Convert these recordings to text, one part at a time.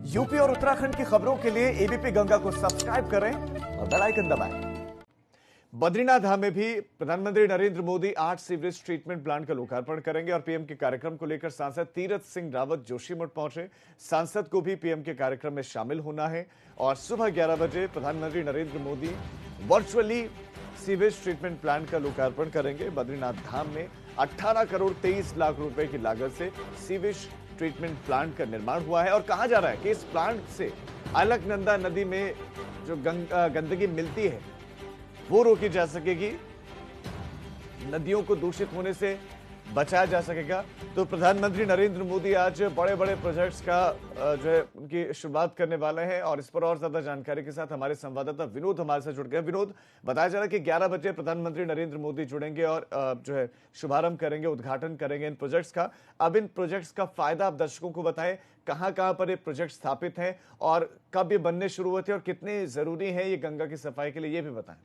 UP और उत्तराखंड की खबरों के लिए एबीपी गंगा को सब्सक्राइब करें और बेल आइकन दबाएं। बद्रीनाथ धाम में भी प्रधानमंत्री Narendra Modi 8 sewerage treatment plant का लोकार्पण करेंगे और पीएम के कार्यक्रम को लेकर सांसद तीरथ सिंह रावत जोशीमठ पहुंचे। सांसद को भी पीएम के कार्यक्रम में शामिल होना है और सुबह 11 बजे प्रधानमंत्री Narendra Modi virtually sewage treatment plant का लोकार्पण करेंगे। बद्रीनाथ धाम में 18 करोड़ 23 लाख रुपए की लागत से सीवेज ट्रीटमेंट प्लांट का निर्माण हुआ है और कहा जा रहा है कि इस प्लांट से अलकनंदा नदी में जो गंदगी मिलती है वो रोकी जा सकेगी, नदियों को दूषित होने से बचाया जा सकेगा। तो प्रधानमंत्री नरेंद्र मोदी आज बड़े बड़े प्रोजेक्ट्स का जो है उनकी शुरुआत करने वाले हैं और इस पर और ज्यादा जानकारी के साथ हमारे संवाददाता विनोद हमारे साथ जुड़ गए। विनोद, बताया जा रहा है कि 11 बजे प्रधानमंत्री नरेंद्र मोदी जुड़ेंगे और जो है शुभारंभ करेंगे, उद्घाटन करेंगे इन प्रोजेक्ट्स का। अब इन प्रोजेक्ट्स का फायदा आप दर्शकों को बताएं, कहां कहां पर ये प्रोजेक्ट स्थापित हैं और कब ये बनने शुरू हुए थे और कितने जरूरी है ये गंगा की सफाई के लिए, ये भी बताएं।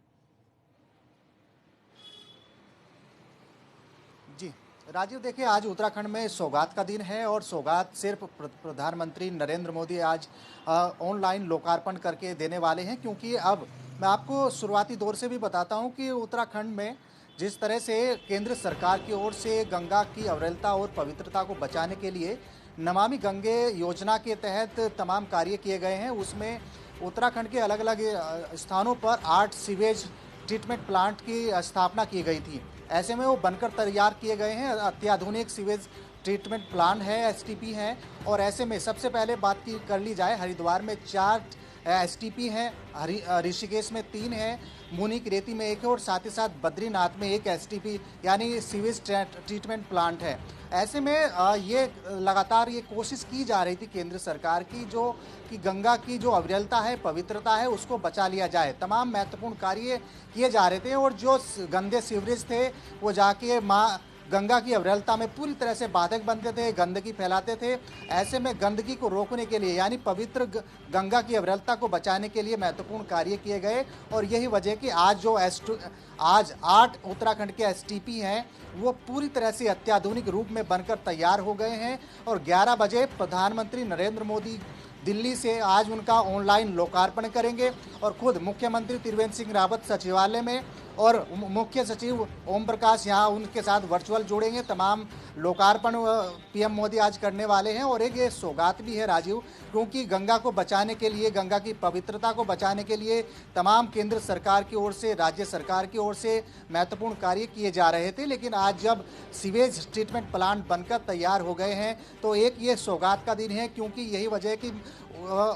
जी राजीव, देखिए आज उत्तराखंड में सौगात का दिन है और सौगात सिर्फ प्रधानमंत्री नरेंद्र मोदी आज ऑनलाइन लोकार्पण करके देने वाले हैं, क्योंकि अब मैं आपको शुरुआती दौर से भी बताता हूं कि उत्तराखंड में जिस तरह से केंद्र सरकार की ओर से गंगा की अविरलता और पवित्रता को बचाने के लिए नमामि गंगे योजना के तहत तमाम कार्य किए गए हैं, उसमें उत्तराखंड के अलग अलग स्थानों पर 8 सीवेज ट्रीटमेंट प्लांट की स्थापना की गई थी। ऐसे में वो बनकर तैयार किए गए हैं। अत्याधुनिक सीवेज ट्रीटमेंट प्लांट है, एसटीपी हैं, और ऐसे में सबसे पहले बात की कर ली जाए, हरिद्वार में 4 एसटीपी हैं, ऋषिकेश में 3 हैं, मुनिक रेती में 1 है और साथ ही साथ बद्रीनाथ में 1 एसटीपी यानी सीवेज ट्रीटमेंट प्लांट है। ऐसे में ये लगातार ये कोशिश की जा रही थी केंद्र सरकार की कि गंगा की जो अविरलता है, पवित्रता है, उसको बचा लिया जाए। तमाम महत्वपूर्ण कार्य किए जा रहे थे और जो गंदे सीवरेज थे वो जाके गंगा की अविरलता में पूरी तरह से बाधक बनते थे, गंदगी फैलाते थे। ऐसे में गंदगी को रोकने के लिए यानी पवित्र गंगा की अविरलता को बचाने के लिए महत्वपूर्ण कार्य किए गए और यही वजह कि आज 8 उत्तराखंड के एसटीपी हैं वो पूरी तरह से अत्याधुनिक रूप में बनकर तैयार हो गए हैं और 11 बजे प्रधानमंत्री नरेंद्र मोदी दिल्ली से आज उनका ऑनलाइन लोकार्पण करेंगे और खुद मुख्यमंत्री त्रिवेंद्र सिंह रावत सचिवालय में और मुख्य सचिव ओम प्रकाश यहाँ उनके साथ वर्चुअल जुड़ेंगे। तमाम लोकार्पण पीएम मोदी आज करने वाले हैं और एक ये सौगात भी है राजीव, क्योंकि गंगा को बचाने के लिए, गंगा की पवित्रता को बचाने के लिए तमाम केंद्र सरकार की ओर से, राज्य सरकार की ओर से महत्वपूर्ण कार्य किए जा रहे थे, लेकिन आज जब सीवेज ट्रीटमेंट प्लांट बनकर तैयार हो गए हैं तो एक ये सौगात का दिन है, क्योंकि यही वजह है कि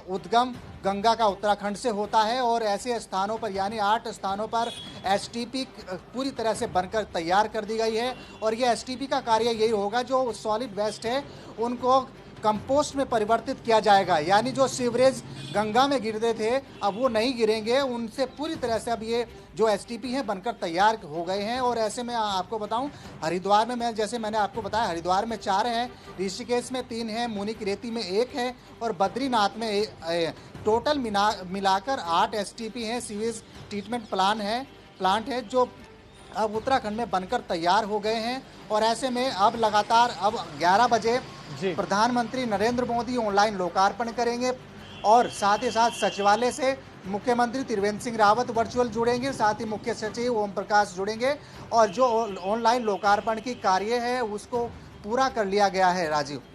उद्गम गंगा का उत्तराखंड से होता है और ऐसे स्थानों पर यानी 8 स्थानों पर एसटीपी पूरी तरह से बनकर तैयार कर दी गई है और ये एसटीपी का कार्य यही होगा, जो सॉलिड वेस्ट है उनको कंपोस्ट में परिवर्तित किया जाएगा। यानी जो सीवरेज गंगा में गिरते थे अब वो नहीं गिरेंगे, उनसे पूरी तरह से अब ये जो एसटीपी हैं बनकर तैयार हो गए हैं। और ऐसे में आपको बताऊं, हरिद्वार में जैसे मैंने आपको बताया, हरिद्वार में 4 हैं, ऋषिकेश में 3 हैं, मुनिक रेती में 1 है और बद्रीनाथ में टोटल मिलाकर 8 एसटीपी हैं, सीवेज ट्रीटमेंट प्लांट है जो अब उत्तराखंड में बनकर तैयार हो गए हैं। और ऐसे में अब लगातार अब 11 बजे प्रधानमंत्री नरेंद्र मोदी ऑनलाइन लोकार्पण करेंगे और साथ ही साथ सचिवालय से मुख्यमंत्री त्रिवेंद्र सिंह रावत वर्चुअल जुड़ेंगे, साथ ही मुख्य सचिव ओम प्रकाश जुड़ेंगे और जो ऑनलाइन लोकार्पण की कार्य है उसको पूरा कर लिया गया है राजीव।